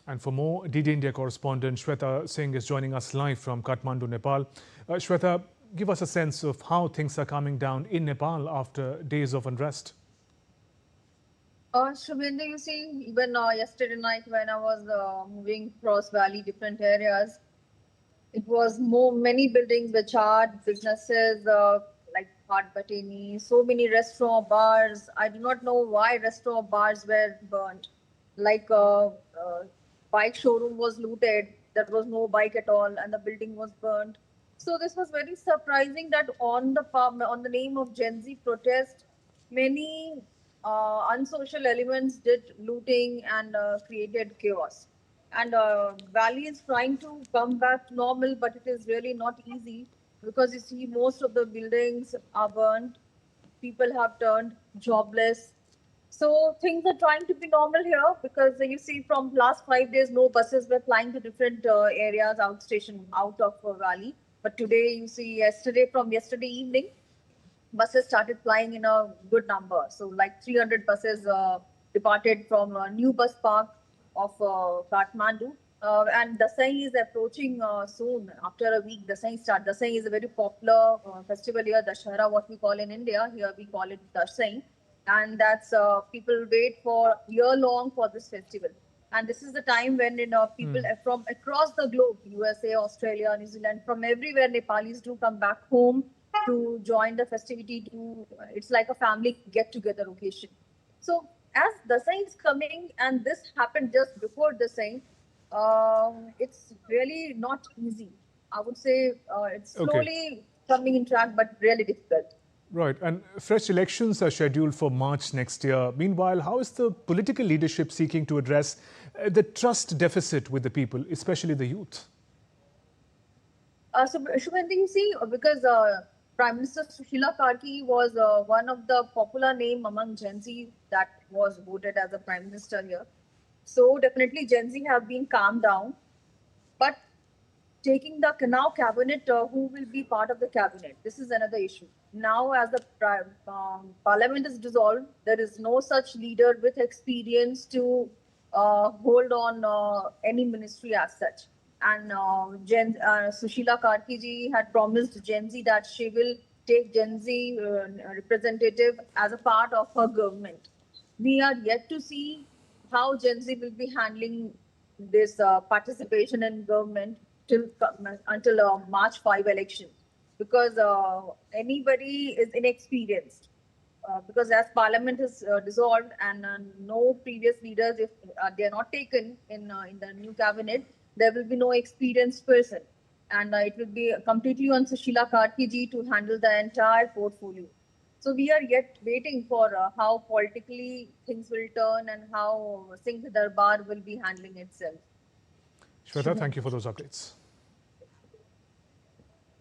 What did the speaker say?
And for more, DD India correspondent Shweta Singh is joining us live from Kathmandu, Nepal. Shweta, give us a sense of how things are coming down in Nepal after days of unrest. Shubhendu, you see, even yesterday night when I was moving across valley, different areas, it was many buildings were charred, businesses like Bhat Bateni, so many restaurant bars. I do not know why restaurant bars were burnt. Like bike showroom was looted, there was no bike at all, and the building was burnt. So this was very surprising that on the name of Gen Z protest, many unsocial elements did looting and created chaos. And Valley is trying to come back to normal, but it is really not easy because you see most of the buildings are burnt, people have turned jobless. So things are trying to be normal here because you see from last 5 days, no buses were flying to different areas outstation out of Valley. But today, you see, from yesterday evening, buses started flying in a good number. So like 300 buses departed from a new bus park of Kathmandu. And Dasai is approaching soon. After a week, Dasai start. Dasai is a very popular festival here, Dashara, what we call in India. Here we call it Dasai. And that's people wait for year long for this festival. And this is the time when people from across the globe, USA, Australia, New Zealand, from everywhere, Nepalis do come back home to join the festivity. It's like a family get together occasion. So as Dasai is coming, and this happened just before Dasai, it's really not easy. I would say it's Okay. slowly coming in track, but really difficult. Right. And fresh elections are scheduled for March next year. Meanwhile, how is the political leadership seeking to address the trust deficit with the people, especially the youth? So, Shubhendu, you see, because Prime Minister Sushila Karki was one of the popular name among Gen Z that was voted as a Prime Minister here. So definitely Gen Z have been calmed down. But taking the now cabinet, who will be part of the cabinet? This is another issue. Now, as the parliament is dissolved, there is no such leader with experience to hold on any ministry as such. And Sushila Karki ji had promised Gen Z that she will take Gen Z representative as a part of her government. We are yet to see how Gen Z will be handling this participation in government until March 5 election, because anybody is inexperienced. Because as Parliament is dissolved and no previous leaders, if they are not taken in the new cabinet, there will be no experienced person, and it will be completely on Sushila Karki ji to handle the entire portfolio. So we are yet waiting for how politically things will turn and how Singh Darbar will be handling itself. Shweta, thank you for those updates.